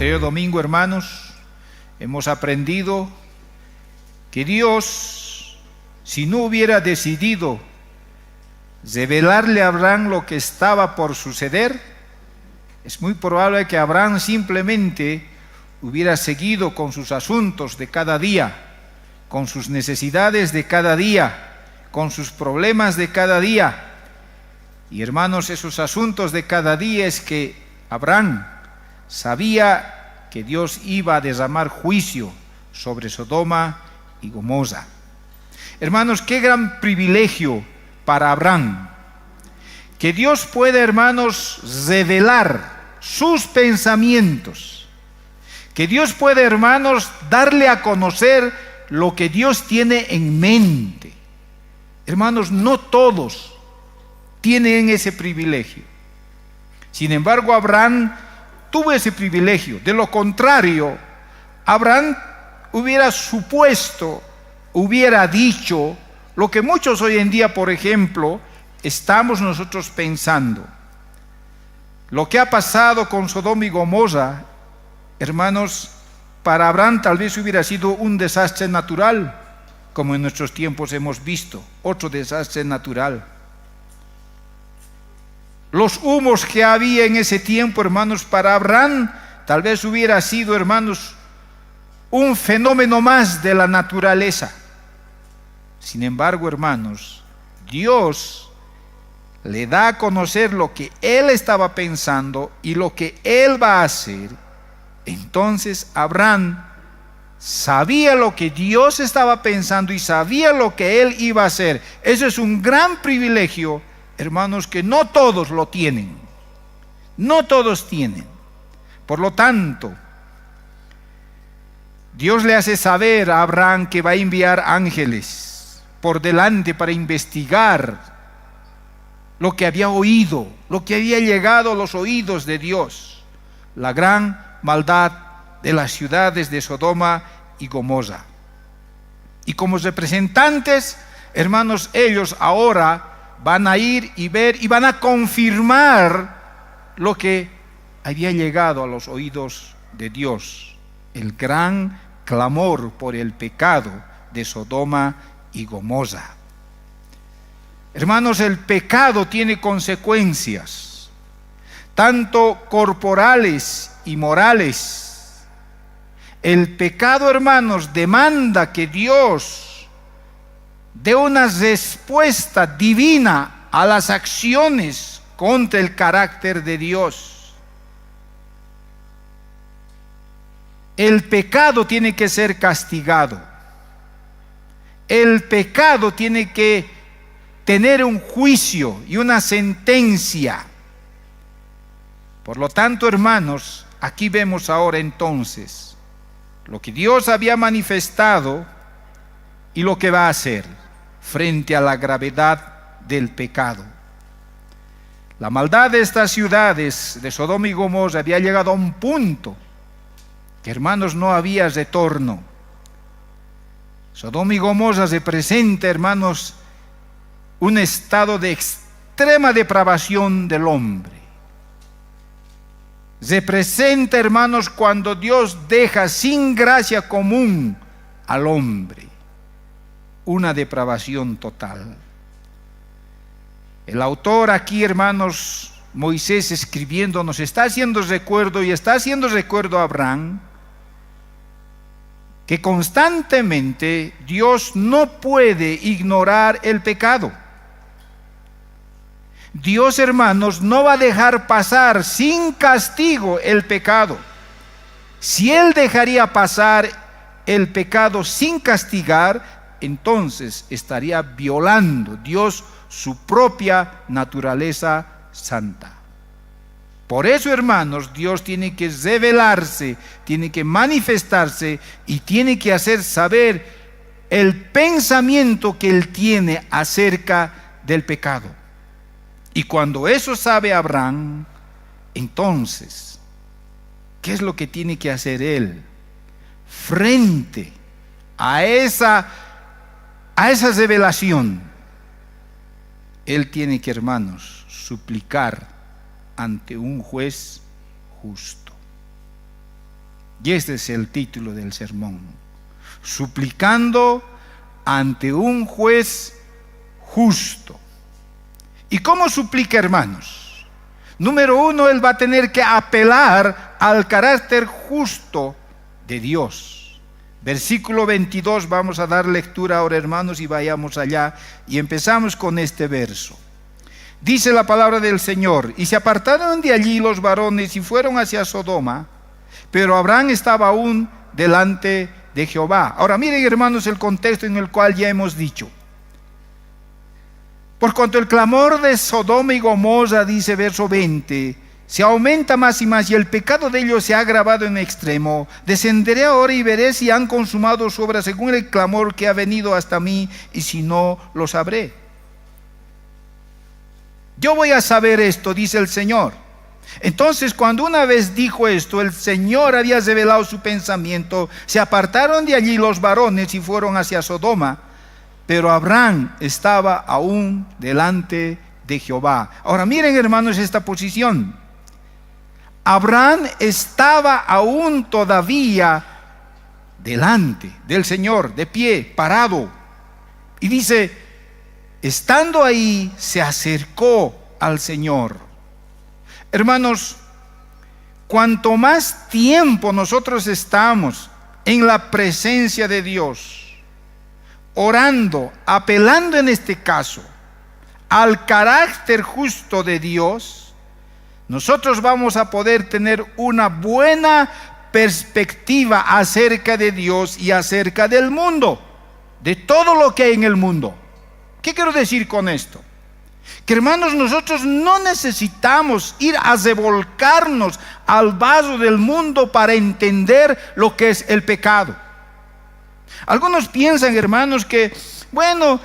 anterior domingo, hermanos, hemos aprendido que Dios, si no hubiera decidido revelarle a Abraham lo que estaba por suceder, es muy probable que Abraham simplemente hubiera seguido con sus asuntos de cada día, con sus necesidades de cada día, con sus problemas de cada día. Y hermanos, esos asuntos de cada día es que Abraham sabía que Dios iba a derramar juicio sobre Sodoma y Gomorra. Hermanos, qué gran privilegio para Abraham, que Dios pueda, hermanos, revelar sus pensamientos, que Dios pueda, hermanos, darle a conocer lo que Dios tiene en mente. Hermanos, no todos tienen ese privilegio. Sin embargo, Abraham tuvo ese privilegio. De lo contrario, Abraham hubiera supuesto, hubiera dicho lo que muchos hoy en día, por ejemplo, estamos nosotros pensando. Lo que ha pasado con Sodoma y Gomorra, hermanos, para Abraham tal vez hubiera sido un desastre natural, como en nuestros tiempos hemos visto, otro desastre natural. Los humos que había en ese tiempo, hermanos, para Abraham tal vez hubiera sido, hermanos, un fenómeno más de la naturaleza. Sin embargo, hermanos, Dios le da a conocer lo que él estaba pensando y lo que él va a hacer. Entonces Abraham sabía lo que Dios estaba pensando y sabía lo que él iba a hacer. Eso es un gran privilegio, hermanos, que no todos lo tienen. No todos tienen. Por lo tanto, Dios le hace saber a Abraham que va a enviar ángeles por delante para investigar lo que había oído, lo que había llegado a los oídos de Dios, la gran maldad de las ciudades de Sodoma y Gomorra. Y como representantes, hermanos, ellos ahora van a ir y ver y van a confirmar lo que había llegado a los oídos de Dios, el gran clamor por el pecado de Sodoma y Gomorra. Hermanos, el pecado tiene consecuencias, tanto corporales y morales. El pecado, hermanos, demanda que Dios dé una respuesta divina a las acciones contra el carácter de Dios. El pecado tiene que ser castigado. El pecado tiene que tener un juicio y una sentencia. Por lo tanto, hermanos, aquí vemos ahora entonces lo que Dios había manifestado y lo que va a hacer frente a la gravedad del pecado. La maldad de estas ciudades de Sodoma y Gomorra había llegado a un punto que, hermanos, no había retorno. Sodoma y Gomorra representa, hermanos, un estado de extrema depravación del hombre. Representa, hermanos, cuando Dios deja sin gracia común al hombre, una depravación total. El autor aquí, hermanos, Moisés escribiendo, nos está haciendo recuerdo y está haciendo recuerdo a Abraham que constantemente Dios no puede ignorar el pecado. Dios, hermanos, no va a dejar pasar sin castigo el pecado. Si Él dejaría pasar el pecado sin castigar, entonces estaría violando Dios su propia naturaleza santa. Por eso, hermanos, Dios tiene que revelarse, tiene que manifestarse y tiene que hacer saber el pensamiento que Él tiene acerca del pecado. Y cuando eso sabe Abraham, entonces, ¿qué es lo que tiene que hacer él? Frente a esa revelación, él tiene que, hermanos, suplicar ante un juez justo. Y este es el título del sermón: suplicando ante un juez justo. ¿Y cómo suplica, hermanos? Número uno, él va a tener que apelar al carácter justo de Dios. Versículo 22, vamos a dar lectura ahora, hermanos, y vayamos allá. Y empezamos con este verso. Dice la palabra del Señor: y se apartaron de allí los varones y fueron hacia Sodoma, pero Abraham estaba aún delante de Jehová. Ahora miren, hermanos, el contexto en el cual ya hemos dicho. Por cuanto el clamor de Sodoma y Gomorra, dice verso 20, se aumenta más y más, y el pecado de ellos se ha agravado en extremo, descenderé ahora y veré si han consumado su obra según el clamor que ha venido hasta mí, y si no, lo sabré. Yo voy a saber esto, dice el Señor. Entonces, cuando una vez dijo esto, el Señor había revelado su pensamiento. Se apartaron de allí los varones y fueron hacia Sodoma, pero Abraham estaba aún delante de Jehová. Ahora miren, hermanos, esta posición. Abraham estaba aún todavía delante del Señor, de pie, parado. Y dice, estando ahí, se acercó al Señor. Hermanos, cuanto más tiempo nosotros estamos en la presencia de Dios, orando, apelando en este caso al carácter justo de Dios, nosotros vamos a poder tener una buena perspectiva acerca de Dios y acerca del mundo, de todo lo que hay en el mundo. ¿Qué quiero decir con esto? Que, hermanos, nosotros no necesitamos ir a revolcarnos al vaso del mundo para entender lo que es el pecado. Algunos piensan, hermanos, que bueno,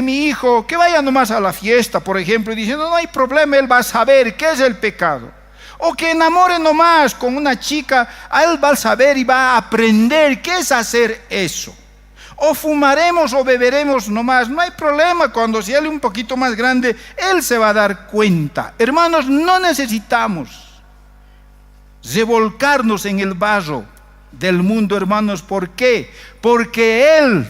mi hijo, que vaya nomás a la fiesta, por ejemplo, y diciendo, no hay problema, él va a saber qué es el pecado. O que enamore nomás con una chica, a él va a saber y va a aprender qué es hacer eso. O fumaremos o beberemos nomás, no hay problema, cuando sea él un poquito más grande, él se va a dar cuenta. Hermanos, no necesitamos revolcarnos en el vaso del mundo, hermanos. ¿Por qué? Porque Él,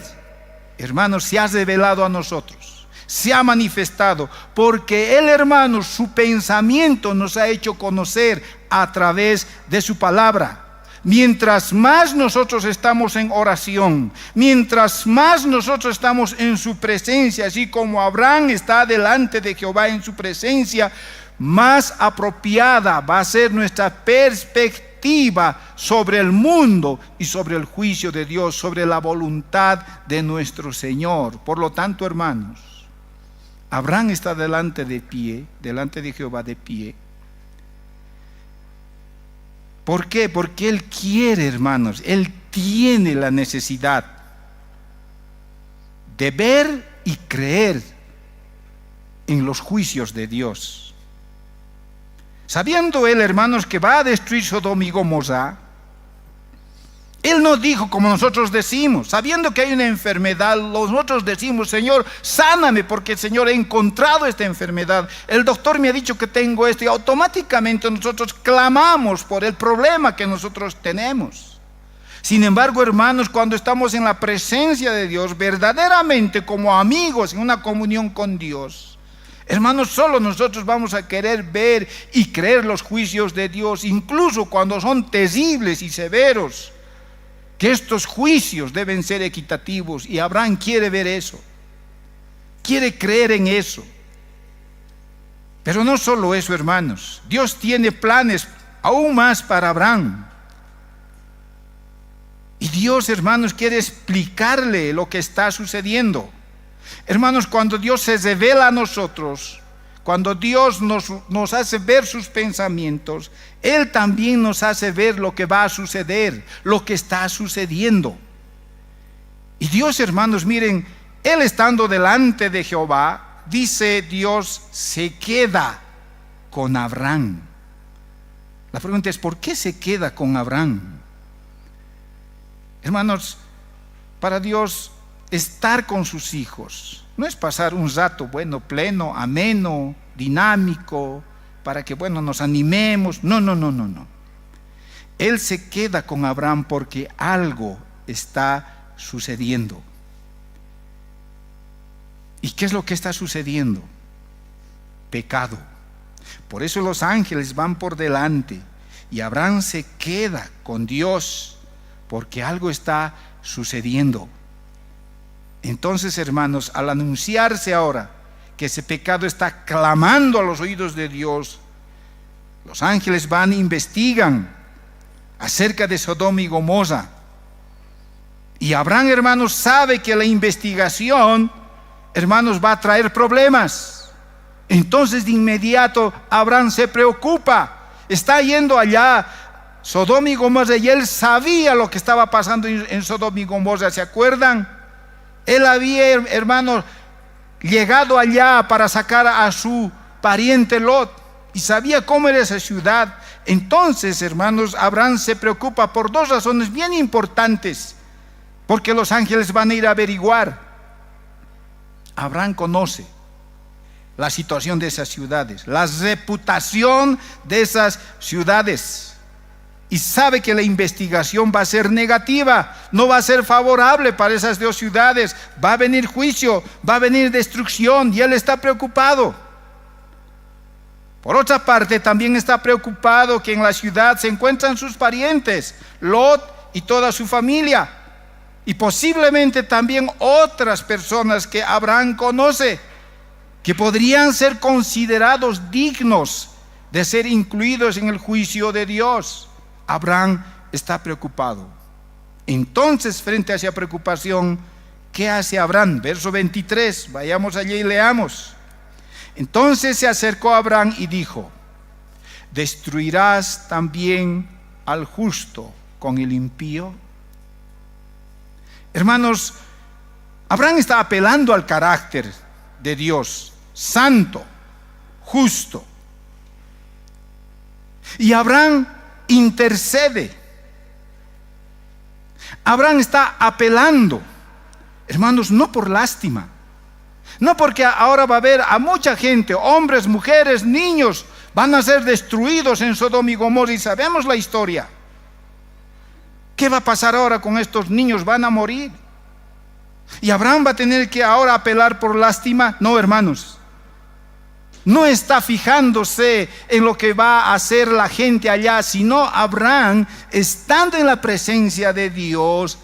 hermanos, se ha revelado a nosotros, se ha manifestado, porque Él, hermanos, su pensamiento nos ha hecho conocer a través de su palabra. Mientras más nosotros estamos en oración, mientras más nosotros estamos en su presencia, así como Abraham está delante de Jehová en su presencia, más apropiada va a ser nuestra perspectiva sobre el mundo y sobre el juicio de Dios, sobre la voluntad de nuestro Señor. Por lo tanto, hermanos, Abraham está delante de Jehová de pie. ¿Por qué? Porque él quiere, hermanos, él tiene la necesidad de ver y creer en los juicios de Dios. Sabiendo él, hermanos, que va a destruir Sodoma y Gomorra, él no dijo como nosotros decimos. Sabiendo que hay una enfermedad, nosotros decimos, Señor, sáname, porque Señor, he encontrado esta enfermedad. El doctor me ha dicho que tengo esto, y automáticamente nosotros clamamos por el problema que nosotros tenemos. Sin embargo, hermanos, cuando estamos en la presencia de Dios, verdaderamente como amigos en una comunión con Dios, hermanos, solo nosotros vamos a querer ver y creer los juicios de Dios, incluso cuando son terribles y severos, que estos juicios deben ser equitativos. Y Abraham quiere ver eso, quiere creer en eso. Pero no solo eso, hermanos, Dios tiene planes aún más para Abraham. Y Dios, hermanos, quiere explicarle lo que está sucediendo. Hermanos, cuando Dios se revela a nosotros, cuando Dios nos hace ver sus pensamientos, Él también nos hace ver lo que va a suceder, lo que está sucediendo. Y Dios, hermanos, miren, Él estando delante de Jehová, dice Dios, se queda con Abraham. La pregunta es, ¿por qué se queda con Abraham? Hermanos, para Dios, estar con sus hijos no es pasar un rato bueno, pleno, ameno, dinámico, para que nos animemos. No. él se queda con Abraham porque algo está sucediendo. ¿Y qué es lo que está sucediendo? Pecado. Por eso los ángeles van por delante y Abraham se queda con Dios porque algo está sucediendo. Entonces, hermanos, al anunciarse ahora que ese pecado está clamando a los oídos de Dios, los ángeles van e investigan acerca de Sodoma y Gomorra. Y Abraham, hermanos, sabe que la investigación, hermanos, va a traer problemas. Entonces de inmediato Abraham se preocupa. Está yendo allá Sodoma y Gomorra y él sabía lo que estaba pasando en Sodoma y Gomorra. ¿Se acuerdan? Él había, hermanos, llegado allá para sacar a su pariente Lot y sabía cómo era esa ciudad. Entonces, hermanos, Abraham se preocupa por dos razones bien importantes, porque los ángeles van a ir a averiguar. Abraham conoce la situación de esas ciudades, la reputación de esas ciudades, y sabe que la investigación va a ser negativa, no va a ser favorable para esas dos ciudades. Va a venir juicio, va a venir destrucción, y él está preocupado. Por otra parte, también está preocupado que en la ciudad se encuentran sus parientes, Lot y toda su familia, y posiblemente también otras personas que Abraham conoce, que podrían ser considerados dignos de ser incluidos en el juicio de Dios. Abraham está preocupado. Entonces, frente a esa preocupación, ¿qué hace Abraham? Verso 23, vayamos allí y leamos. Entonces se acercó a Abraham y dijo: ¿destruirás también al justo con el impío? Hermanos, Abraham está apelando al carácter de Dios, santo, justo. Y Abraham intercede. Abraham está apelando, hermanos, no por lástima, no porque ahora va a haber a mucha gente, hombres, mujeres, niños, van a ser destruidos en Sodoma y Gomorra, y sabemos la historia. ¿Qué va a pasar ahora con estos niños? Van a morir. ¿Y Abraham va a tener que ahora apelar por lástima? No, hermanos. No está fijándose en lo que va a hacer la gente allá, sino Abraham, estando en la presencia de Dios,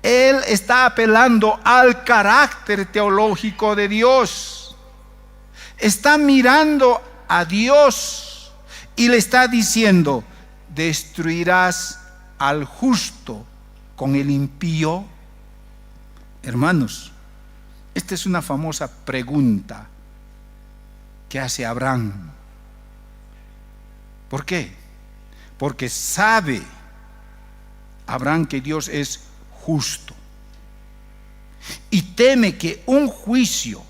él está apelando al carácter teológico de Dios. Está mirando a Dios y le está diciendo: ¿destruirás al justo con el impío? Hermanos, esta es una famosa pregunta que hace Abraham. ¿Por qué? Porque sabe Abraham que Dios es justo y teme que un juicio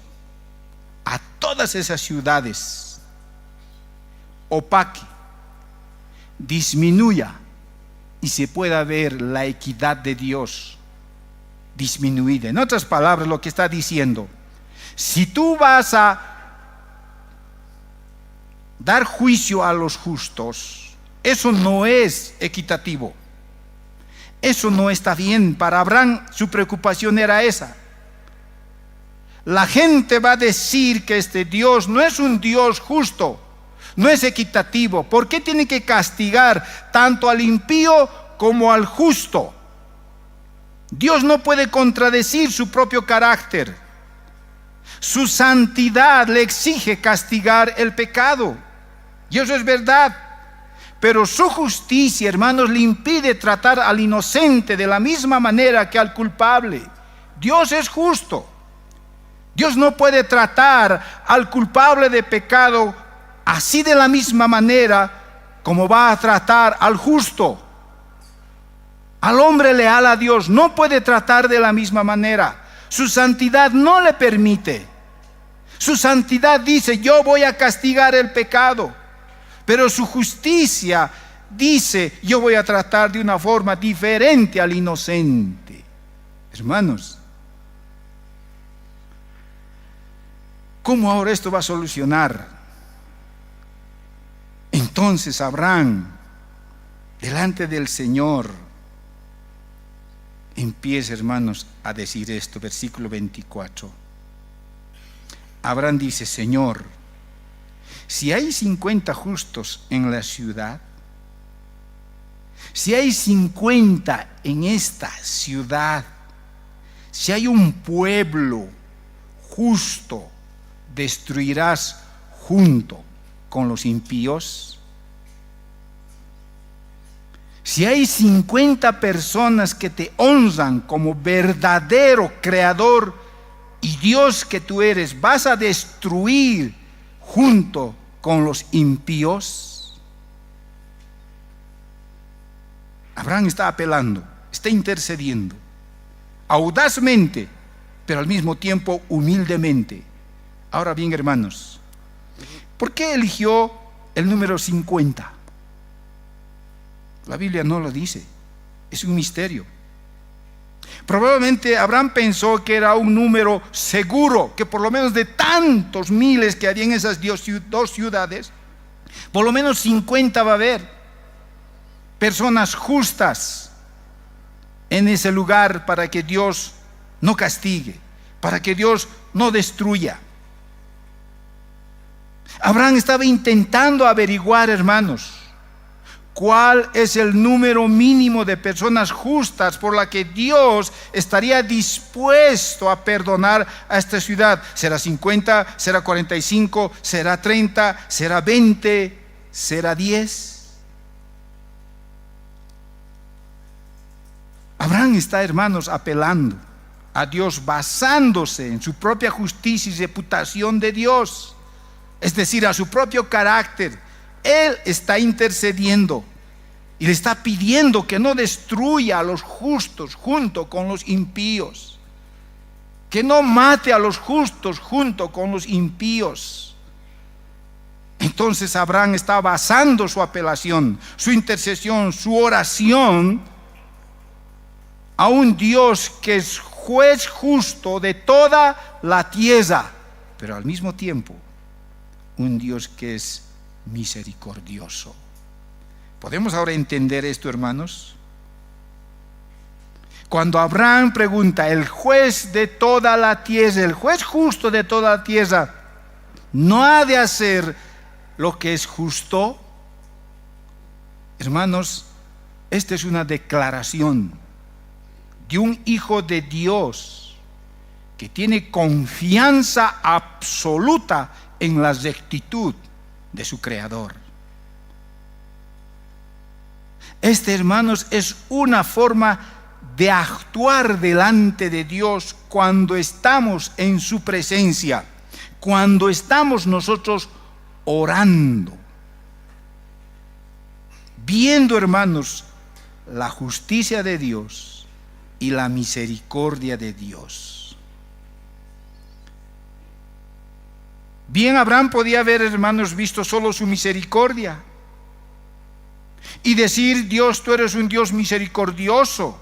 a todas esas ciudades opaque, disminuya y se pueda ver la equidad de Dios disminuida. En otras palabras, lo que está diciendo: si tú vas a dar juicio a los justos, eso no es equitativo, eso no está bien. Para Abraham su preocupación era esa. La gente va a decir que este Dios no es un Dios justo, no es equitativo. ¿Por qué tiene que castigar tanto al impío como al justo? Dios no puede contradecir su propio carácter. Su santidad le exige castigar el pecado, y eso es verdad. Pero su justicia, hermanos, le impide tratar al inocente de la misma manera que al culpable. Dios es justo. Dios no puede tratar al culpable de pecado así de la misma manera como va a tratar al justo. Al hombre leal a Dios no puede tratar de la misma manera. Su santidad no le permite. Su santidad dice: yo voy a castigar el pecado. Pero su justicia dice: yo voy a tratar de una forma diferente al inocente. Hermanos, ¿cómo ahora esto va a solucionar? Entonces Abraham delante del Señor, empieza, hermanos, a decir esto, versículo 24. Abraham dice: Señor, si hay 50 justos en la ciudad, si hay 50 en esta ciudad, si hay un pueblo justo, ¿destruirás junto con los impíos? Si hay 50 personas que te honran como verdadero creador y Dios que tú eres, ¿vas a destruir junto con los impíos? Abraham está apelando, está intercediendo, audazmente, pero al mismo tiempo humildemente. Ahora bien, hermanos, ¿por qué eligió el número 50? La Biblia no lo dice, es un misterio. Probablemente Abraham pensó que era un número seguro, que por lo menos de tantos miles que había en esas dos ciudades, por lo menos 50 va a haber personas justas en ese lugar para que Dios no castigue, para que Dios no destruya. Abraham estaba intentando averiguar, hermanos, ¿cuál es el número mínimo de personas justas por la que Dios estaría dispuesto a perdonar a esta ciudad? ¿Será 50? ¿Será 45? ¿Será 30? ¿Será 20? ¿Será 10? Abraham está, hermanos, apelando a Dios basándose en su propia justicia y reputación de Dios, es decir, a su propio carácter. Él está intercediendo y le está pidiendo que no destruya a los justos junto con los impíos, que no mate a los justos junto con los impíos. Entonces Abraham está basando su apelación, su intercesión, su oración a un Dios que es juez justo de toda la tierra, pero al mismo tiempo un Dios que es misericordioso. ¿Podemos ahora entender esto, hermanos? Cuando Abraham pregunta, el juez de toda la tierra, el juez justo de toda la tierra, ¿no ha de hacer lo que es justo? Hermanos, esta es una declaración de un hijo de Dios que tiene confianza absoluta en la rectitud de su Creador. Este, hermanos, es una forma de actuar delante de Dios cuando estamos en su presencia, cuando estamos nosotros orando, viendo, hermanos, la justicia de Dios y la misericordia de Dios. Bien, Abraham podía haber, hermanos, visto solo su misericordia y decir: Dios, tú eres un Dios misericordioso,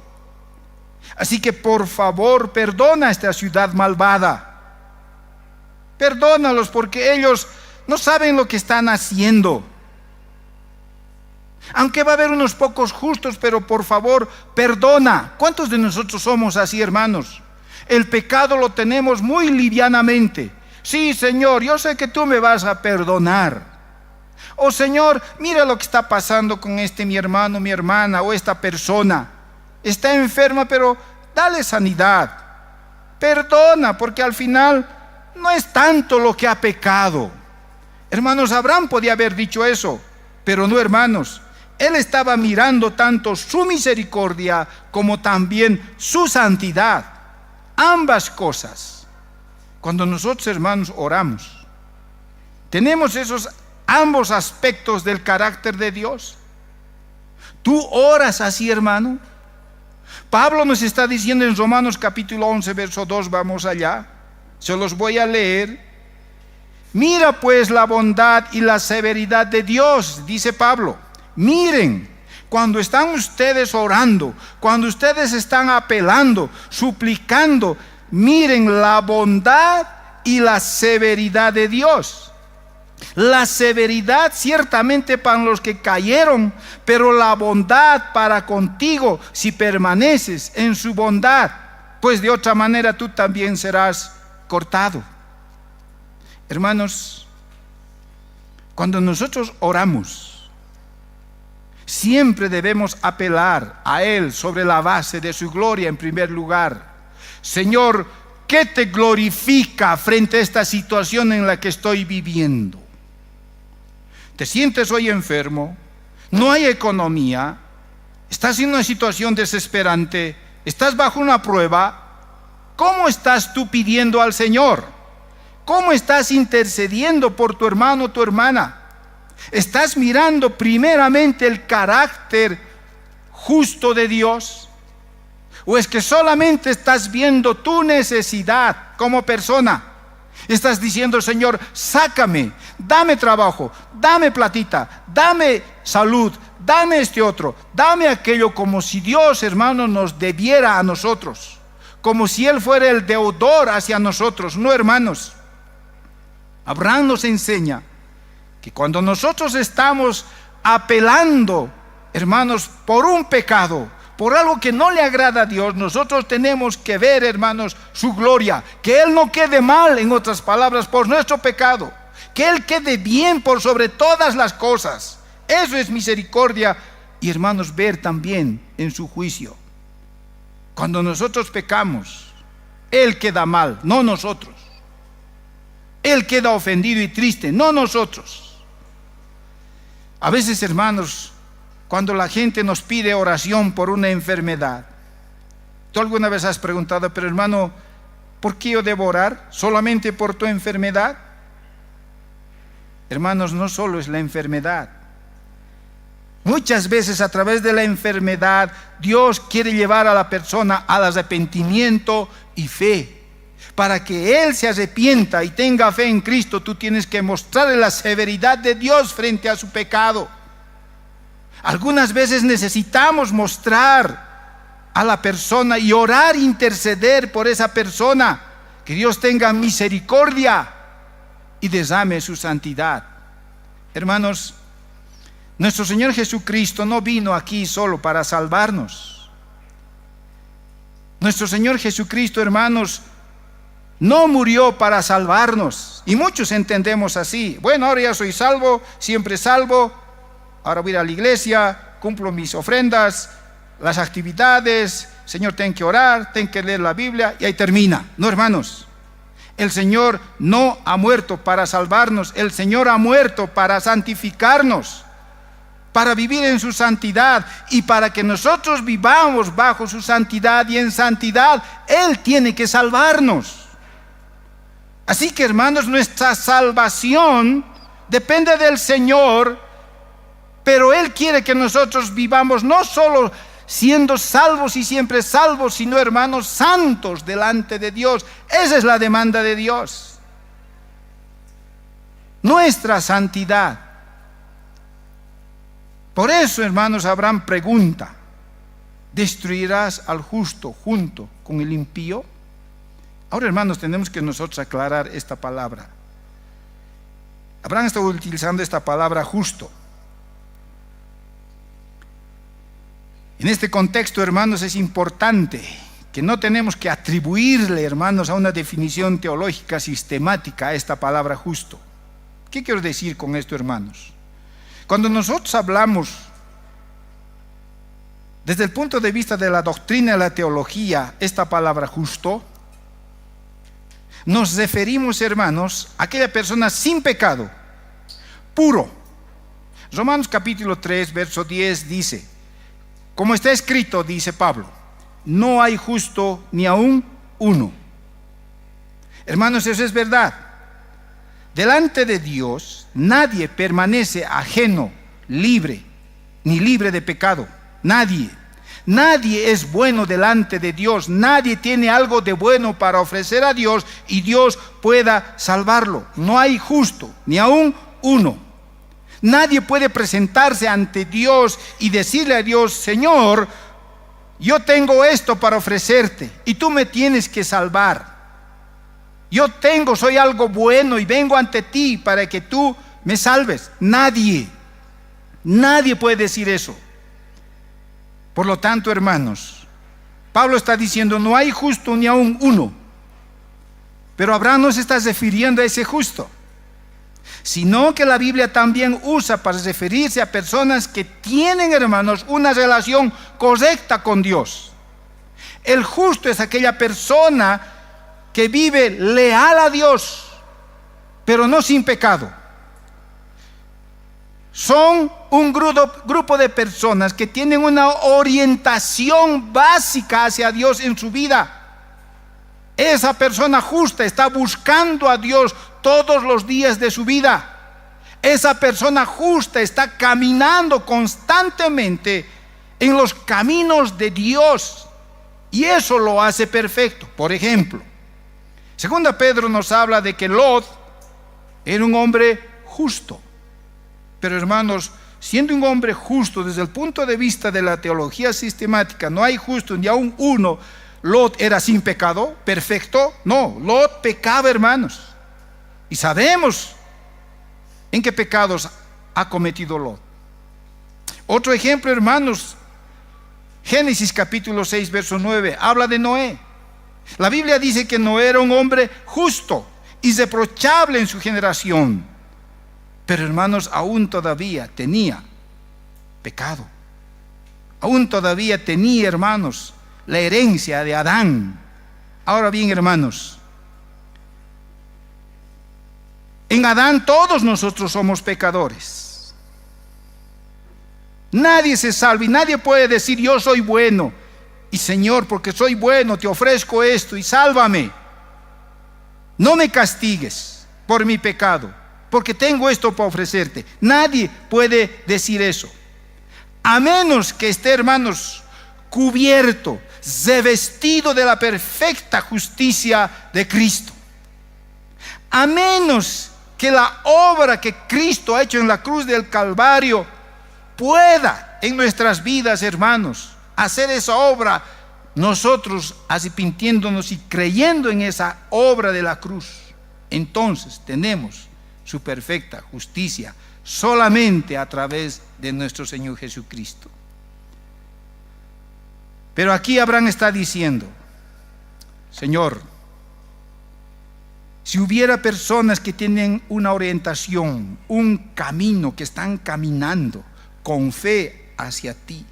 así que por favor perdona a esta ciudad malvada, perdónalos porque ellos no saben lo que están haciendo. Aunque va a haber unos pocos justos, pero por favor perdona. ¿Cuántos de nosotros somos así, hermanos? El pecado lo tenemos muy livianamente. Sí, Señor, yo sé que tú me vas a perdonar. Oh, Señor, mira lo que está pasando con mi hermano, mi hermana, o esta persona. Está enferma, pero dale sanidad. Perdona, porque al final no es tanto lo que ha pecado. Hermanos, Abraham podía haber dicho eso, pero no, hermanos. Él estaba mirando tanto su misericordia como también su santidad. Ambas cosas. Cuando nosotros, hermanos, oramos, tenemos esos ambos aspectos del carácter de Dios. ¿Tú oras así, hermano? Pablo nos está diciendo en Romanos capítulo 11, verso 2, vamos allá, se los voy a leer. Mira pues la bondad y la severidad de Dios, dice Pablo. Miren, cuando están ustedes orando, cuando ustedes están apelando, suplicando, miren la bondad y la severidad de Dios. La severidad ciertamente para los que cayeron, pero la bondad para contigo si permaneces en su bondad, pues de otra manera tú también serás cortado. Hermanos, cuando nosotros oramos, siempre debemos apelar a Él sobre la base de su gloria en primer lugar. Señor, ¿qué te glorifica frente a esta situación en la que estoy viviendo? ¿Te sientes hoy enfermo? ¿No hay economía? ¿Estás en una situación desesperante? ¿Estás bajo una prueba? ¿Cómo estás tú pidiendo al Señor? ¿Cómo estás intercediendo por tu hermano o tu hermana? ¿Estás mirando primeramente el carácter justo de Dios? ¿O es que solamente estás viendo tu necesidad como persona? Estás diciendo, Señor, sácame, dame trabajo, dame platita, dame salud, dame este otro, dame aquello, como si Dios, hermano, nos debiera a nosotros, como si Él fuera el deudor hacia nosotros. No, hermanos. Abraham nos enseña que cuando nosotros estamos apelando, hermanos, por un pecado, por algo que no le agrada a Dios, nosotros tenemos que ver, hermanos, su gloria, que Él no quede mal, en otras palabras, por nuestro pecado, que Él quede bien por sobre todas las cosas. Eso es misericordia. Y, hermanos, ver también en su juicio. Cuando nosotros pecamos, Él queda mal, no nosotros. Él queda ofendido y triste, no nosotros. A veces, hermanos, cuando la gente nos pide oración por una enfermedad, ¿tú alguna vez has preguntado, pero hermano, ¿por qué yo debo orar? ¿Solamente por tu enfermedad? Hermanos, no solo es la enfermedad. Muchas veces a través de la enfermedad Dios quiere llevar a la persona al arrepentimiento y fe. Para que Él se arrepienta y tenga fe en Cristo, tú tienes que mostrarle la severidad de Dios frente a su pecado. Algunas veces necesitamos mostrar a la persona y orar, interceder por esa persona, que Dios tenga misericordia y derrame su santidad. Hermanos, nuestro Señor Jesucristo no vino aquí solo para salvarnos. Nuestro Señor Jesucristo, hermanos, no murió para salvarnos. Y muchos entendemos así: bueno, ahora ya soy salvo, siempre salvo, ahora voy a ir a la iglesia, cumplo mis ofrendas, las actividades, Señor, tengo que orar, tengo que leer la Biblia, y ahí termina. No, hermanos, el Señor no ha muerto para salvarnos. El Señor ha muerto para santificarnos, para vivir en su santidad, y para que nosotros vivamos bajo su santidad y en santidad, Él tiene que salvarnos. Así que, hermanos, nuestra salvación depende del Señor, pero Él quiere que nosotros vivamos no solo siendo salvos y siempre salvos, sino, hermanos, santos delante de Dios. Esa es la demanda de Dios, nuestra santidad. Por eso, hermanos, Abraham pregunta: ¿destruirás al justo junto con el impío? Ahora, hermanos, tenemos que nosotros aclarar esta palabra. Abraham está utilizando esta palabra justo. En este contexto, hermanos, es importante que no tenemos que atribuirle, hermanos, a una definición teológica sistemática a esta palabra justo. ¿Qué quiero decir con esto, hermanos? Cuando nosotros hablamos desde el punto de vista de la doctrina y la teología, esta palabra justo, nos referimos, hermanos, a aquella persona sin pecado, puro. Romanos capítulo 3, verso 10 dice: como está escrito, dice Pablo, no hay justo ni aún uno. Hermanos, eso es verdad. Delante de Dios nadie permanece ajeno, libre, ni libre de pecado. Nadie es bueno delante de Dios. Nadie tiene algo de bueno para ofrecer a Dios y Dios pueda salvarlo. No hay justo, ni aún uno. Nadie puede presentarse ante Dios y decirle a Dios: Señor, yo tengo esto para ofrecerte y tú me tienes que salvar. Soy algo bueno y vengo ante ti para que tú me salves. Nadie puede decir eso. Por lo tanto, hermanos, Pablo está diciendo, no hay justo ni aún uno. Pero Abraham no se está refiriendo a ese justo, sino que la Biblia también usa para referirse a personas que tienen, hermanos, una relación correcta con Dios. El justo es aquella persona que vive leal a Dios, pero no sin pecado. Son un grupo de personas que tienen una orientación básica hacia Dios en su vida. Esa persona justa está buscando a Dios todos los días de su vida. Esa persona justa está caminando constantemente en los caminos de Dios, y eso lo hace perfecto. Por ejemplo, segunda Pedro nos habla de que Lot era un hombre justo. Pero hermanos, siendo un hombre justo desde el punto de vista de la teología sistemática, no hay justo ni aún uno. ¿Lot era sin pecado? ¿Perfecto? No, Lot pecaba, hermanos. Y sabemos en qué pecados ha cometido Lot. Otro ejemplo, hermanos, Génesis capítulo 6, verso 9, habla de Noé. La Biblia dice que Noé era un hombre justo, irreprochable en su generación. Pero hermanos, aún todavía tenía pecado. Aún todavía tenía, hermanos, la herencia de Adán. Ahora bien, hermanos, en Adán todos nosotros somos pecadores. Nadie se salva y nadie puede decir yo soy bueno y Señor, porque soy bueno te ofrezco esto y sálvame. No me castigues por mi pecado, porque tengo esto para ofrecerte. Nadie puede decir eso, a menos que esté, hermanos, cubierto, revestido de la perfecta justicia de Cristo. A menos que la obra que Cristo ha hecho en la cruz del Calvario pueda en nuestras vidas, hermanos, hacer esa obra, nosotros arrepintiéndonos y creyendo en esa obra de la cruz, entonces tenemos su perfecta justicia solamente a través de nuestro Señor Jesucristo. Pero aquí Abraham está diciendo, Señor, si hubiera personas que tienen una orientación, un camino, que están caminando con fe hacia ti,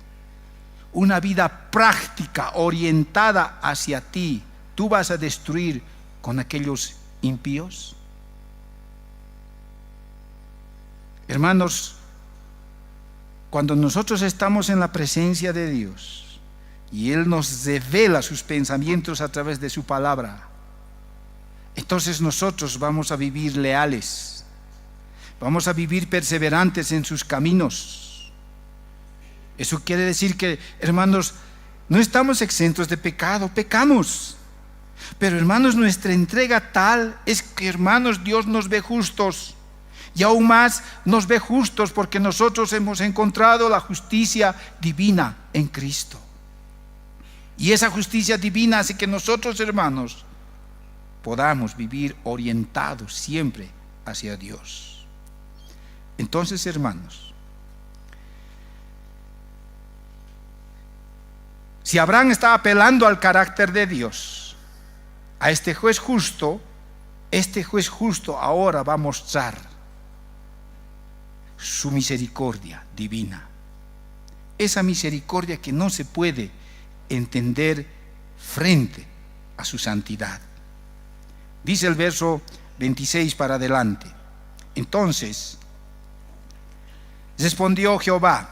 una vida práctica orientada hacia ti, ¿tú vas a destruir con aquellos impíos? Hermanos, cuando nosotros estamos en la presencia de Dios y Él nos revela sus pensamientos a través de su palabra, entonces nosotros vamos a vivir leales, vamos a vivir perseverantes en sus caminos. Eso quiere decir que, hermanos, no estamos exentos de pecado, pecamos. Pero, hermanos, nuestra entrega tal es que, hermanos, Dios nos ve justos. Y aún más nos ve justos porque nosotros hemos encontrado la justicia divina en Cristo. Y esa justicia divina hace que nosotros, hermanos, podamos vivir orientados siempre hacia Dios. Entonces, hermanos, si Abraham está apelando al carácter de Dios, a este juez justo ahora va a mostrar su misericordia divina. Esa misericordia que no se puede entender frente a su santidad. Dice el verso 26 para adelante. Entonces respondió Jehová: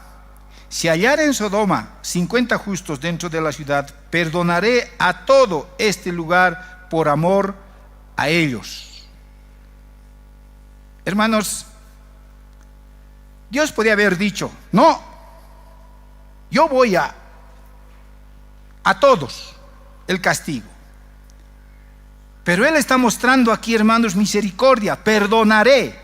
si hallar en Sodoma 50 justos dentro de la ciudad, perdonaré a todo este lugar por amor a ellos. Hermanos, Dios podía haber dicho: no, yo voy a todos el castigo. Pero Él está mostrando aquí, hermanos, misericordia. Perdonaré.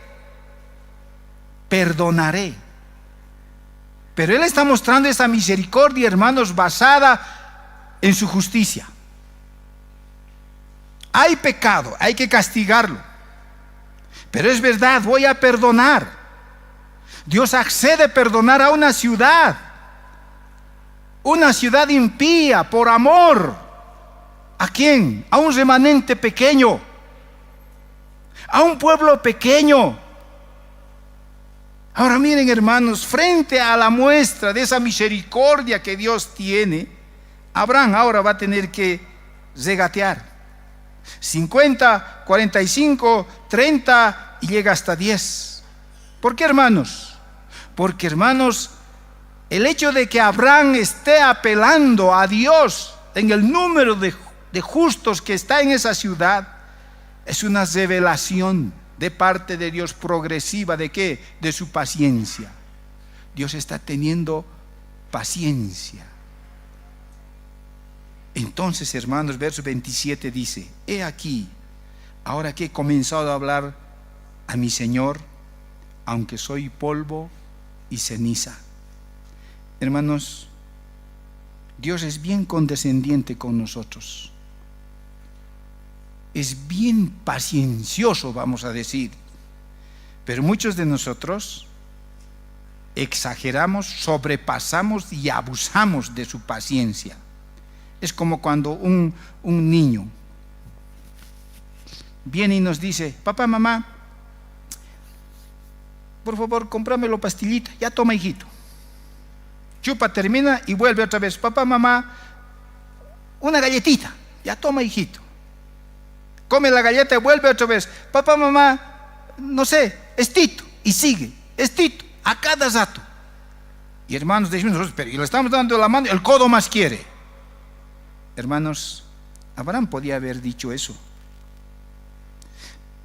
Pero Él está mostrando esa misericordia, hermanos, basada en su justicia. Hay pecado, hay que castigarlo. Pero es verdad, voy a perdonar. Dios accede a perdonar a una ciudad impía, por amor. ¿A quién? A un remanente pequeño, a un pueblo pequeño. Ahora miren, hermanos, frente a la muestra de esa misericordia que Dios tiene, Abraham ahora va a tener que regatear 50, 45, 30 y llega hasta 10. ¿Por qué, hermanos? Porque, hermanos, el hecho de que Abraham esté apelando a Dios en el número de justos que está en esa ciudad es una revelación de parte de Dios progresiva. ¿De qué? De su paciencia. Dios está teniendo paciencia. Entonces, hermanos, verso 27 dice: he aquí, ahora que he comenzado a hablar a mi Señor, aunque soy polvo y ceniza. Hermanos, Dios es bien condescendiente con nosotros. Es bien paciencioso, vamos a decir. Pero muchos de nosotros exageramos, sobrepasamos y abusamos de su paciencia. Es como cuando un niño viene y nos dice: papá, mamá, por favor, cómpramelo pastillita. Ya toma, hijito. Chupa, termina y vuelve otra vez: papá, mamá, una galletita. Ya toma, hijito. Come la galleta y vuelve otra vez: papá, mamá, no sé, estito. Y sigue, estito, a cada rato. Y hermanos, decimos nosotros: pero y le estamos dando la mano, el codo más quiere. Hermanos, Abraham podía haber dicho eso,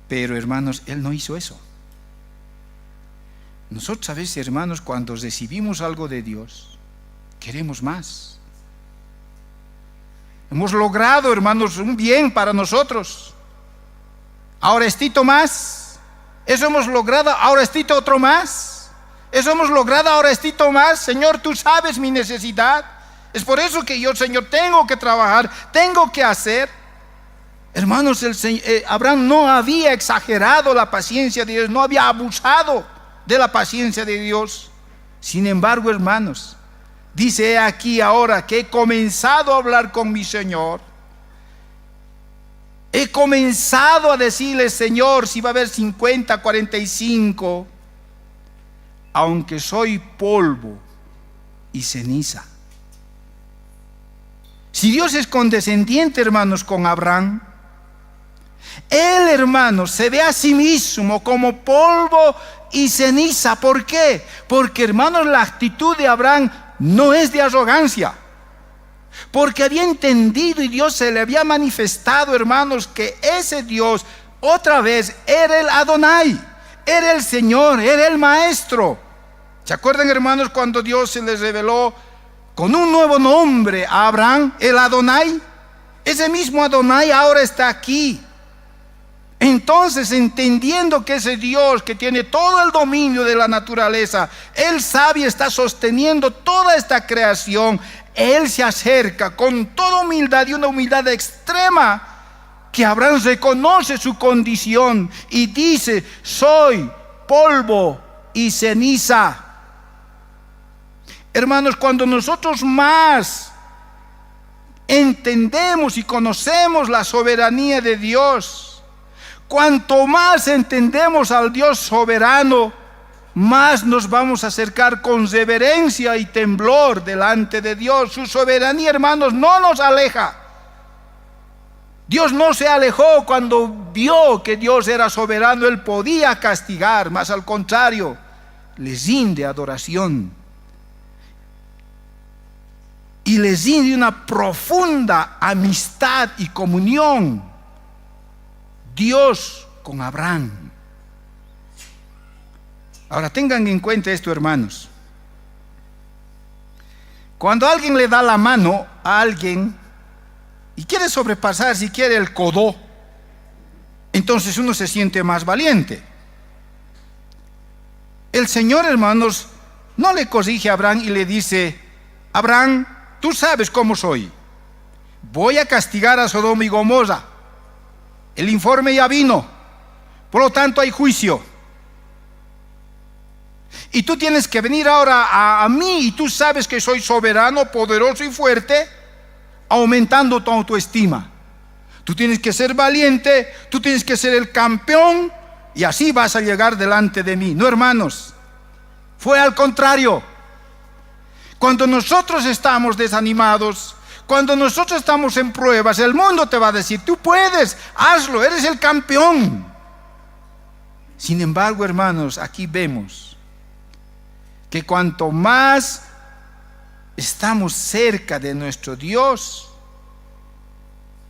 pero hermanos, él no hizo eso. Nosotros a veces, hermanos, cuando recibimos algo de Dios, queremos más. Hemos logrado, hermanos, un bien para nosotros. Ahora estito más. Eso hemos logrado, ahora estito otro más. Eso hemos logrado, ahora estito más. Señor, tú sabes mi necesidad. Es por eso que yo, Señor, tengo que trabajar, tengo que hacer. Hermanos, Abraham no había exagerado la paciencia de Dios, no había abusado de la paciencia de Dios. Sin embargo, hermanos, dice: he aquí ahora que he comenzado a hablar con mi Señor. He comenzado a decirle: Señor, si va a haber 50, 45, aunque soy polvo y ceniza. Si Dios es condescendiente, hermanos, con Abraham, Él, hermanos, se ve a sí mismo como polvo y ceniza. ¿Por qué? Porque, hermanos, la actitud de Abraham no es de arrogancia, porque había entendido y Dios se le había manifestado, hermanos, que ese Dios otra vez era el Adonai, era el Señor, era el Maestro. ¿Se acuerdan, hermanos, cuando Dios se les reveló con un nuevo nombre a Abraham, el Adonai? Ese mismo Adonai ahora está aquí. Entonces, entendiendo que ese Dios que tiene todo el dominio de la naturaleza, Él sabe y está sosteniendo toda esta creación, Él se acerca con toda humildad y una humildad extrema, que Abraham reconoce su condición y dice: soy polvo y ceniza. Hermanos, cuando nosotros más entendemos y conocemos la soberanía de Dios, cuanto más entendemos al Dios soberano, más nos vamos a acercar con reverencia y temblor delante de Dios. Su soberanía, hermanos, no nos aleja. Dios no se alejó cuando vio que Dios era soberano. Él podía castigar, mas al contrario, les rinde adoración. Y les rinde una profunda amistad y comunión Dios con Abraham. Ahora tengan en cuenta esto, hermanos. Cuando alguien le da la mano a alguien y quiere sobrepasar, si quiere, el codo, entonces uno se siente más valiente. El Señor, hermanos, no le corrige a Abraham y le dice: Abraham, tú sabes cómo soy. Voy a castigar a Sodoma y Gomorra. El informe ya vino. Por lo tanto hay juicio. Y tú tienes que venir ahora a mí, y tú sabes que soy soberano, poderoso y fuerte, aumentando tu autoestima. Tú tienes que ser valiente, tú tienes que ser el campeón, y así vas a llegar delante de mí. No, hermanos, fue al contrario. Cuando nosotros estamos desanimados, cuando nosotros estamos en pruebas, el mundo te va a decir: tú puedes, hazlo, eres el campeón. Sin embargo, hermanos, aquí vemos que cuanto más estamos cerca de nuestro Dios,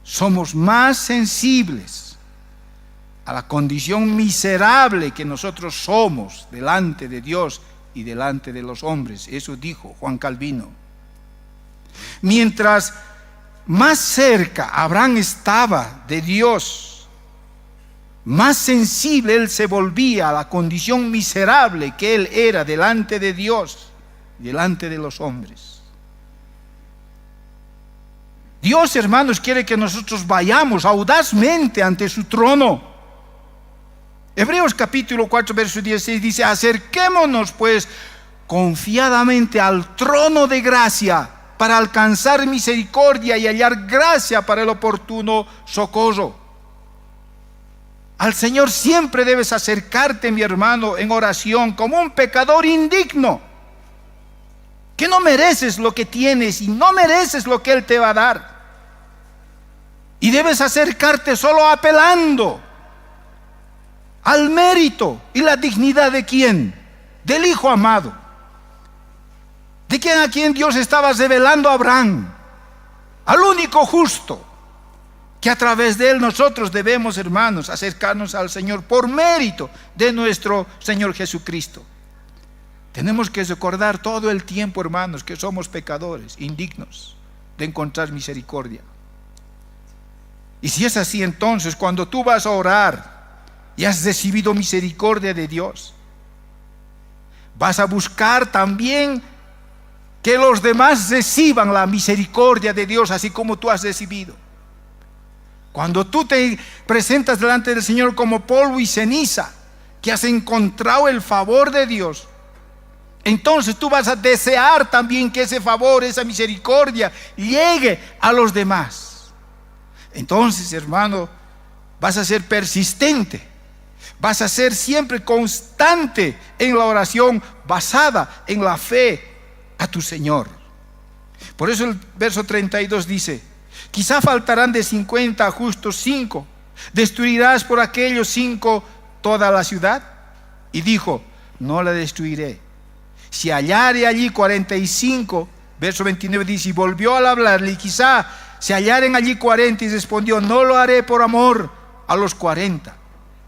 somos más sensibles a la condición miserable que nosotros somos delante de Dios y delante de los hombres. Eso dijo Juan Calvino. Mientras más cerca Abraham estaba de Dios, más sensible él se volvía a la condición miserable que él era delante de Dios, delante de los hombres. Dios, hermanos, quiere que nosotros vayamos audazmente ante su trono. Hebreos capítulo 4 verso 16 dice: acerquémonos pues confiadamente al trono de gracia para alcanzar misericordia y hallar gracia para el oportuno socorro. Al Señor siempre debes acercarte, mi hermano, en oración, como un pecador indigno, que no mereces lo que tienes y no mereces lo que Él te va a dar. Y debes acercarte solo apelando al mérito y la dignidad de ¿quién? Del Hijo amado, de quien a quien Dios estaba revelando a Abraham, al único justo, que a través de él nosotros debemos, hermanos, acercarnos al Señor por mérito de nuestro Señor Jesucristo. Tenemos que recordar todo el tiempo, hermanos, que somos pecadores, indignos de encontrar misericordia. Y si es así, entonces cuando tú vas a orar y has recibido misericordia de Dios, vas a buscar también que los demás reciban la misericordia de Dios, así como tú has recibido. Cuando tú te presentas delante del Señor como polvo y ceniza, que has encontrado el favor de Dios, entonces tú vas a desear también que ese favor, esa misericordia llegue a los demás. Entonces, hermano, vas a ser persistente, vas a ser siempre constante en la oración basada en la fe a tu Señor. Por eso el verso 32 dice: quizá faltarán de 50 justos 5, ¿destruirás por aquellos 5 toda la ciudad? Y dijo: no la destruiré. Si hallare allí 45, verso 29 dice: y volvió a hablarle, y quizá se hallaren allí 40, y respondió: no lo haré por amor a los 40.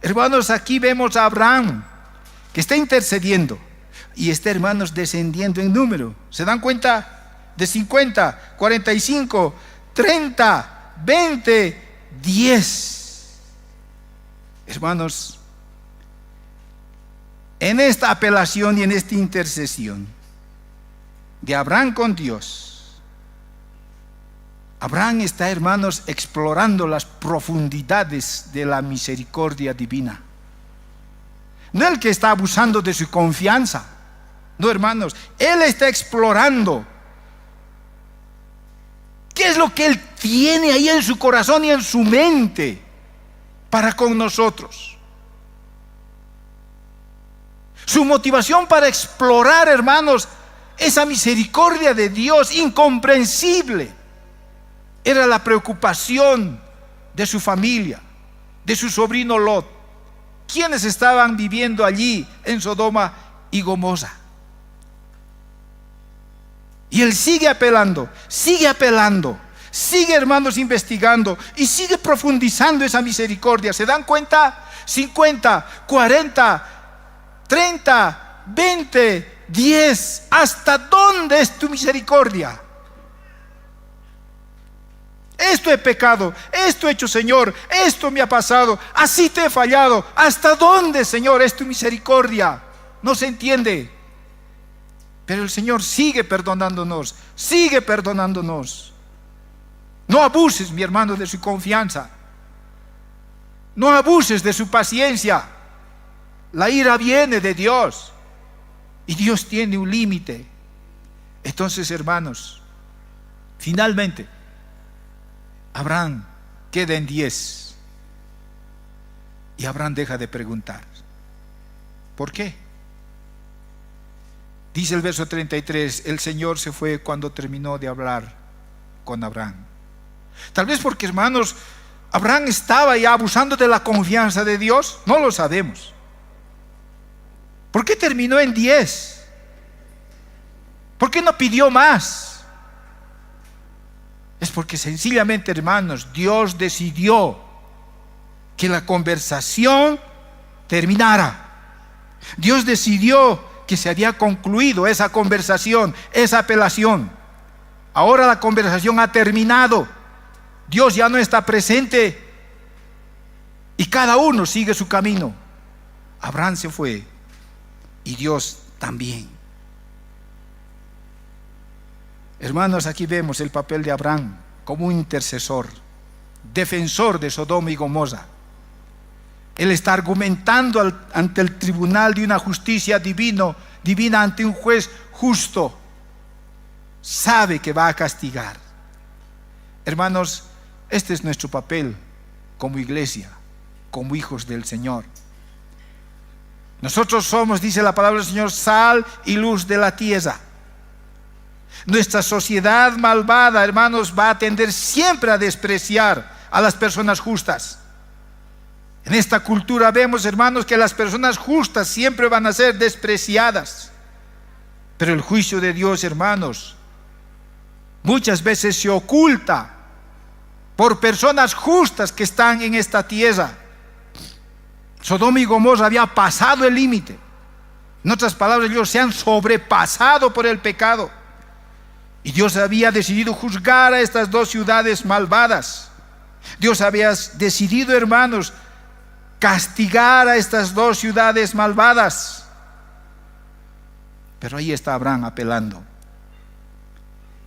Hermanos, aquí vemos a Abraham que está intercediendo y está, hermanos, descendiendo en número. ¿Se dan cuenta? De 50, 45, 30, 20, 10. Hermanos, en esta apelación y en esta intercesión de Abraham con Dios, Abraham está, hermanos, explorando las profundidades de la misericordia divina. No el que está abusando de su confianza, no, hermanos, él está explorando qué es lo que él tiene ahí en su corazón y en su mente para con nosotros. Su motivación para explorar, hermanos, esa misericordia de Dios incomprensible era la preocupación de su familia, de su sobrino Lot, quienes estaban viviendo allí en Sodoma y Gomorra. Y él sigue apelando, sigue hermanos investigando y sigue profundizando esa misericordia. ¿Se dan cuenta? 50, 40, 30, 20, 10. ¿Hasta dónde es tu misericordia? Esto he pecado, esto he hecho, Señor, esto me ha pasado, así te he fallado. ¿Hasta dónde, Señor, es tu misericordia? No se entiende. Pero el Señor sigue perdonándonos, sigue perdonándonos. No abuses, mi hermano, de su confianza. No abuses de su paciencia. La ira viene de Dios y Dios tiene un límite. Entonces, hermanos, finalmente Abraham queda en 10 y Abraham deja de preguntar. ¿Por qué? Dice el verso 33, el Señor se fue cuando terminó de hablar con Abraham. Tal vez porque, hermanos, Abraham estaba ya abusando de la confianza de Dios, no lo sabemos. ¿Por qué terminó en 10? ¿Por qué no pidió más? Es porque sencillamente, hermanos, Dios decidió que la conversación terminara. Dios decidió que se había concluido esa conversación, esa apelación. Ahora la conversación ha terminado. Dios ya no está presente y cada uno sigue su camino. Abraham se fue y Dios también. Hermanos, aquí vemos el papel de Abraham como un intercesor, defensor de Sodoma y Gomorra. Él está argumentando ante el tribunal de una justicia divina ante un juez justo. Sabe que va a castigar. Hermanos, este es nuestro papel como iglesia, como hijos del Señor. Nosotros somos, dice la palabra del Señor, sal y luz de la tierra. Nuestra sociedad malvada, hermanos, va a tender siempre a despreciar a las personas justas. En esta cultura vemos, hermanos, que las personas justas siempre van a ser despreciadas. Pero el juicio de Dios, hermanos, muchas veces se oculta por personas justas que están en esta tierra. Sodoma y Gomorra había pasado el límite. En otras palabras, ellos se han sobrepasado por el pecado. Y Dios había decidido juzgar a estas dos ciudades malvadas. Dios había decidido, hermanos, castigar a estas dos ciudades malvadas. Pero ahí está Abraham apelando.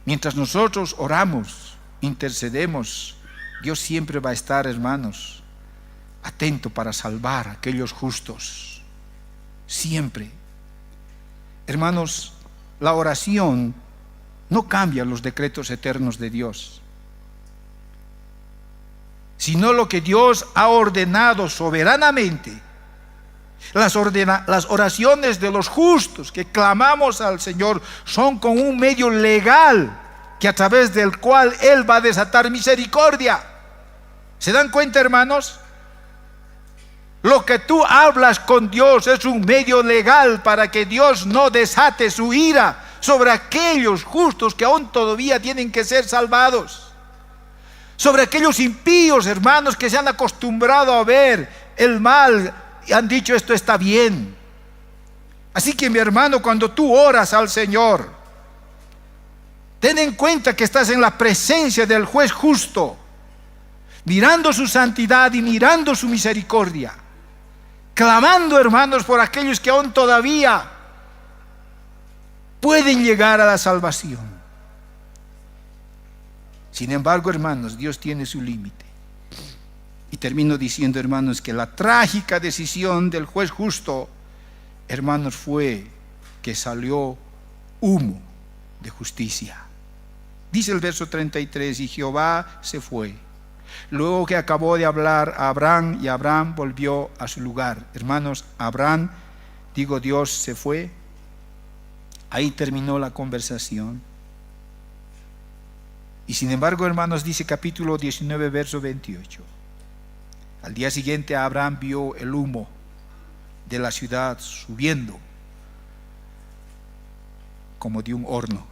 Mientras nosotros oramos, intercedemos, Dios siempre va a estar, hermanos, atento para salvar a aquellos justos. Siempre. Hermanos, la oración no cambia los decretos eternos de Dios, sino lo que Dios ha ordenado soberanamente. Las oraciones de los justos que clamamos al Señor son con un medio legal que a través del cual Él va a desatar misericordia. ¿Se dan cuenta, hermanos? Lo que tú hablas con Dios es un medio legal para que Dios no desate su ira sobre aquellos justos que aún todavía tienen que ser salvados. Sobre aquellos impíos, hermanos, que se han acostumbrado a ver el mal y han dicho esto está bien. Así que, mi hermano, cuando tú oras al Señor, ten en cuenta que estás en la presencia del juez justo, mirando su santidad y mirando su misericordia, clamando, hermanos, por aquellos que aún todavía pueden llegar a la salvación. Sin embargo, hermanos, Dios tiene su límite. Y termino diciendo, hermanos, que la trágica decisión del juez justo, hermanos, fue que salió humo de justicia. Dice el verso 33, y Jehová se fue. Luego que acabó de hablar a Abraham, y Abraham volvió a su lugar. Hermanos, Abraham, digo, Dios se fue. Ahí terminó la conversación. Y sin embargo, hermanos, dice capítulo 19, verso 28. Al día siguiente Abraham vio el humo de la ciudad subiendo como de un horno.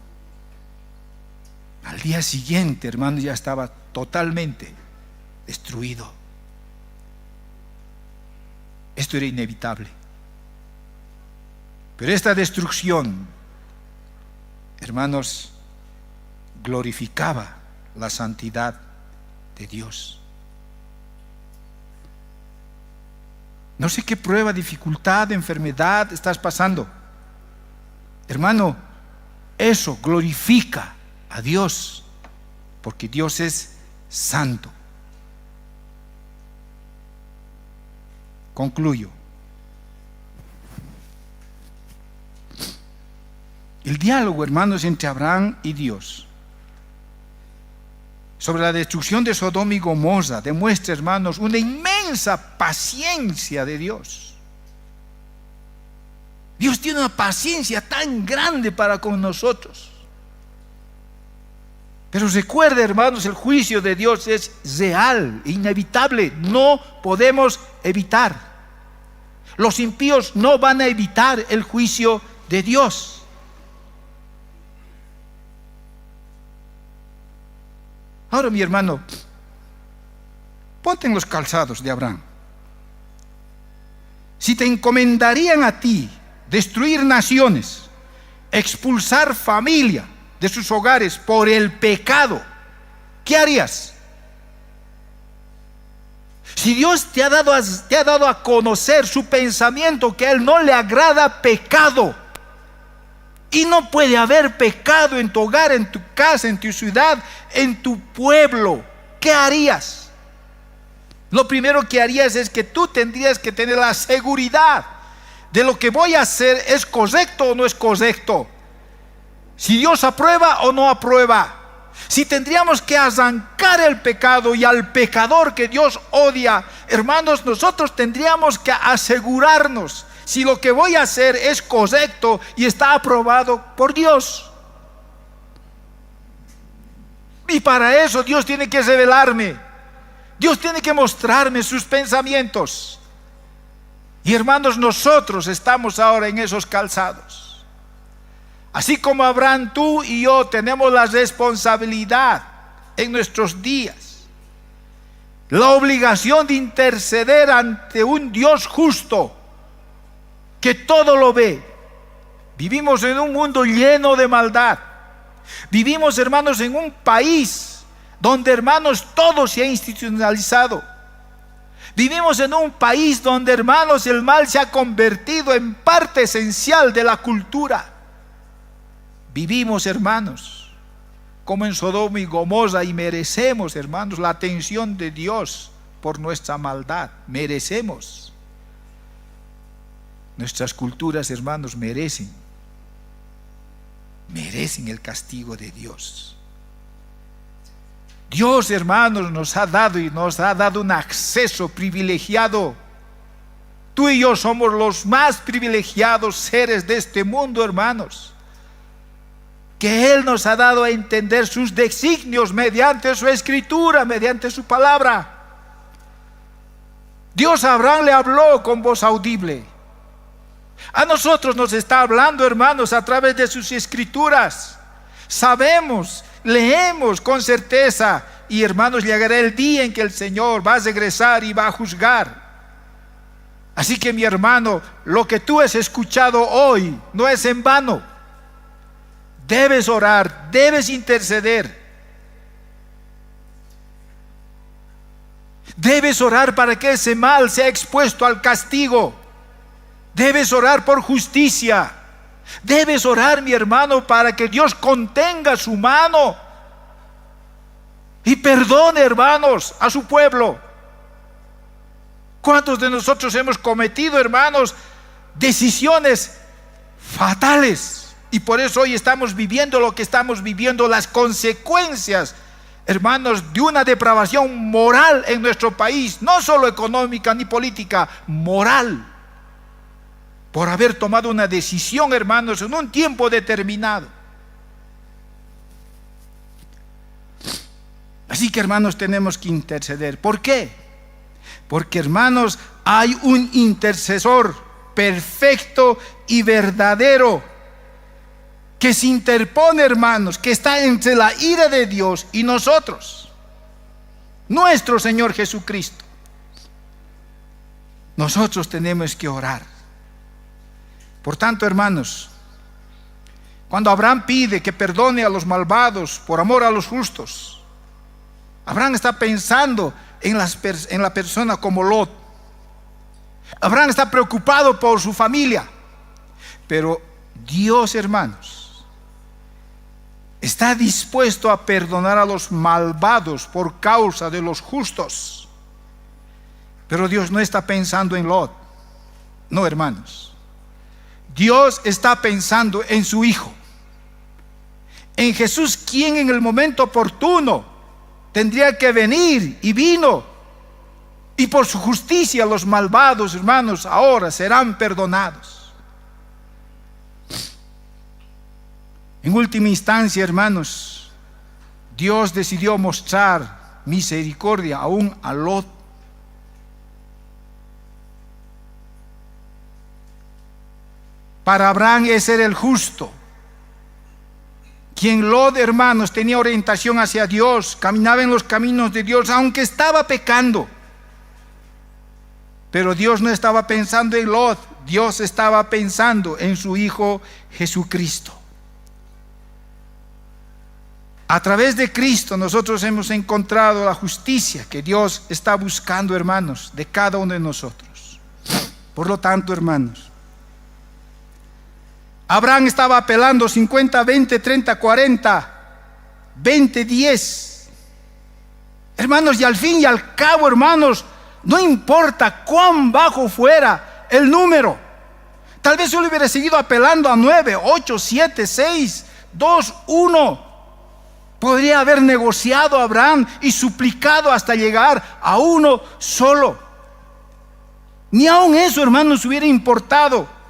Al día siguiente, hermanos, ya estaba totalmente destruido. Esto era inevitable. Pero esta destrucción, hermanos, glorificaba la santidad de Dios. No sé qué prueba, dificultad, enfermedad estás pasando. Hermano, eso glorifica a Dios, porque Dios es santo. Concluyo. El diálogo, hermanos, entre Abraham y Dios sobre la destrucción de Sodoma y Gomorra demuestra, hermanos, una inmensa paciencia de Dios. Dios tiene una paciencia tan grande para con nosotros. Pero recuerda, hermanos, el juicio de Dios es real, inevitable, no podemos evitar. Los impíos no van a evitar el juicio de Dios. Ahora, mi hermano, ponte en los calzados de Abraham. Si te encomendarían a ti destruir naciones, expulsar familia de sus hogares por el pecado, ¿qué harías? Si Dios te ha dado a conocer su pensamiento, que a Él no le agrada pecado, y no puede haber pecado en tu hogar, en tu casa, en tu ciudad, en tu pueblo, ¿qué harías? Lo primero que harías es que tú tendrías que tener la seguridad de lo que voy a hacer es correcto o no es correcto. Si Dios aprueba o no aprueba. Si tendríamos que arrancar el pecado y al pecador que Dios odia, hermanos, nosotros tendríamos que asegurarnos si lo que voy a hacer es correcto y está aprobado por Dios. Y para eso Dios tiene que revelarme. Dios tiene que mostrarme sus pensamientos. Y hermanos, nosotros estamos ahora en esos calzados. Así como Abraham, tú y yo tenemos la responsabilidad en nuestros días, la obligación de interceder ante un Dios justo que todo lo ve. Vivimos en un mundo lleno de maldad. Vivimos, hermanos, en un país donde, hermanos, todo se ha institucionalizado. Vivimos en un país donde, hermanos, el mal se ha convertido en parte esencial de la cultura. Vivimos, hermanos, como en Sodoma y Gomorra, y merecemos, hermanos, la atención de Dios por nuestra maldad. Merecemos. Nuestras culturas, hermanos, merecen el castigo de Dios. Dios, hermanos, nos ha dado un acceso privilegiado. Tú y yo somos los más privilegiados seres de este mundo, hermanos, que Él nos ha dado a entender sus designios mediante su escritura, mediante su palabra. Dios a Abraham le habló con voz audible. A nosotros nos está hablando, hermanos, a través de sus escrituras. Sabemos, leemos con certeza, y hermanos, llegará el día en que el Señor va a regresar y va a juzgar. Así que, mi hermano, lo que tú has escuchado hoy no es en vano. Debes orar, debes interceder. Debes orar para que ese mal sea expuesto al castigo. Debes orar por justicia. Debes orar, mi hermano, para que Dios contenga su mano y perdone, hermanos, a su pueblo. ¿Cuántos de nosotros hemos cometido, hermanos, decisiones fatales? Y por eso hoy estamos viviendo lo que estamos viviendo, las consecuencias, hermanos, de una depravación moral en nuestro país, no solo económica ni política, moral, por haber tomado una decisión, hermanos, en un tiempo determinado. Así que, hermanos, tenemos que interceder. ¿Por qué? Porque, hermanos, hay un intercesor perfecto y verdadero que se interpone, hermanos, que está entre la ira de Dios y nosotros, nuestro Señor Jesucristo. Nosotros tenemos que orar. Por tanto, hermanos, cuando Abraham pide que perdone a los malvados por amor a los justos, Abraham está pensando en la persona como Lot. Abraham está preocupado por su familia. Pero Dios, hermanos, está dispuesto a perdonar a los malvados por causa de los justos. Pero Dios no está pensando en Lot. No, hermanos. Dios está pensando en su Hijo, en Jesús, quien en el momento oportuno tendría que venir y vino. Y por su justicia los malvados, hermanos, ahora serán perdonados. En última instancia, hermanos, Dios decidió mostrar misericordia aún a Lot. Para Abraham ese era el justo, quien Lot, hermanos, tenía orientación hacia Dios, caminaba en los caminos de Dios, aunque estaba pecando. Pero Dios no estaba pensando en Lot, Dios estaba pensando en su Hijo Jesucristo. A través de Cristo nosotros hemos encontrado la justicia que Dios está buscando, hermanos, de cada uno de nosotros. Por lo tanto, hermanos, Abraham estaba apelando 50, 20, 30, 40, 20, 10. Hermanos, y al fin y al cabo, hermanos, no importa cuán bajo fuera el número. Tal vez yo le hubiera seguido apelando a 9, 8, 7, 6, 2, 1. Podría haber negociado a Abraham y suplicado hasta llegar a uno solo. Ni aun eso, hermanos, hubiera importado.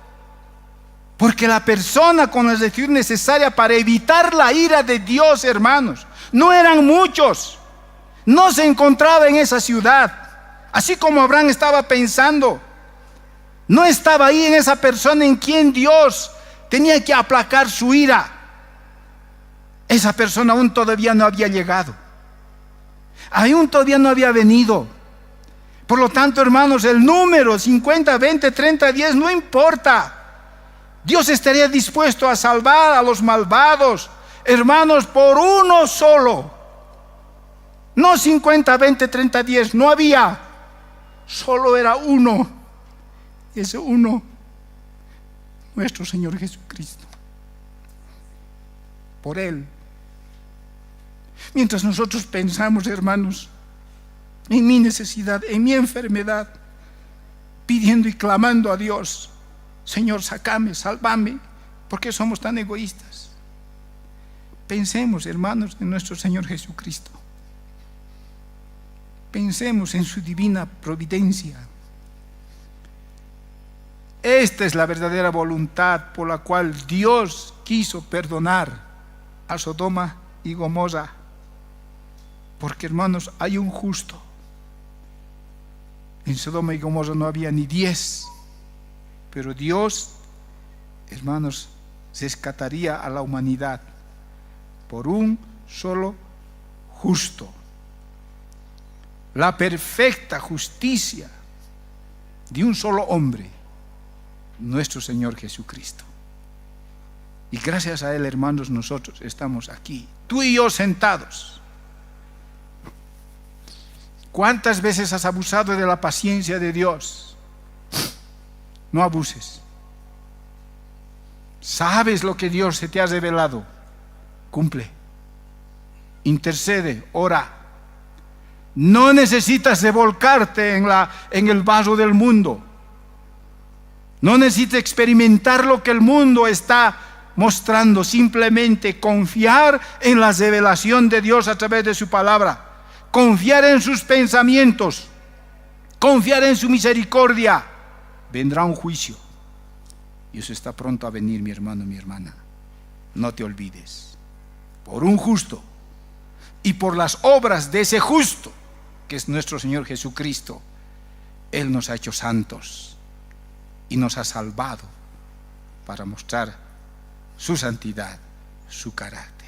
Porque la persona con la decisión necesaria para evitar la ira de Dios, hermanos, no eran muchos. No se encontraba en esa ciudad. Así como Abraham estaba pensando, no estaba ahí en esa persona en quien Dios tenía que aplacar su ira. Esa persona aún todavía no había llegado, aún todavía no había venido. Por lo tanto, hermanos, el número 50, 20, 30, 10 no importa. Dios estaría dispuesto a salvar a los malvados, hermanos, por uno solo. No 50, 20, 30, 10, no había. Solo era uno. Y ese uno, nuestro Señor Jesucristo. Por Él. Mientras nosotros pensamos, hermanos, en mi necesidad, en mi enfermedad, pidiendo y clamando a Dios, Señor, sácame, sálvame, ¿por qué somos tan egoístas? Pensemos, hermanos, en nuestro Señor Jesucristo. Pensemos en su divina providencia. Esta es la verdadera voluntad por la cual Dios quiso perdonar a Sodoma y Gomorra. Porque, hermanos, hay un justo. En Sodoma y Gomorra no había ni 10. Pero Dios, hermanos, rescataría a la humanidad por un solo justo. La perfecta justicia de un solo hombre, nuestro Señor Jesucristo. Y gracias a Él, hermanos, nosotros estamos aquí, tú y yo sentados. ¿Cuántas veces has abusado de la paciencia de Dios? No abuses. ¿Sabes lo que Dios se te ha revelado? Cumple. Intercede, ora. No necesitas revolcarte en el vaso del mundo. No necesitas experimentar lo que el mundo está mostrando. Simplemente confiar en la revelación de Dios a través de su palabra. Confiar en sus pensamientos. Confiar en su misericordia. Vendrá un juicio. Y eso está pronto a venir, mi hermano, mi hermana. No te olvides. Por un justo y por las obras de ese justo, que es nuestro Señor Jesucristo, Él nos ha hecho santos y nos ha salvado para mostrar su santidad, su carácter.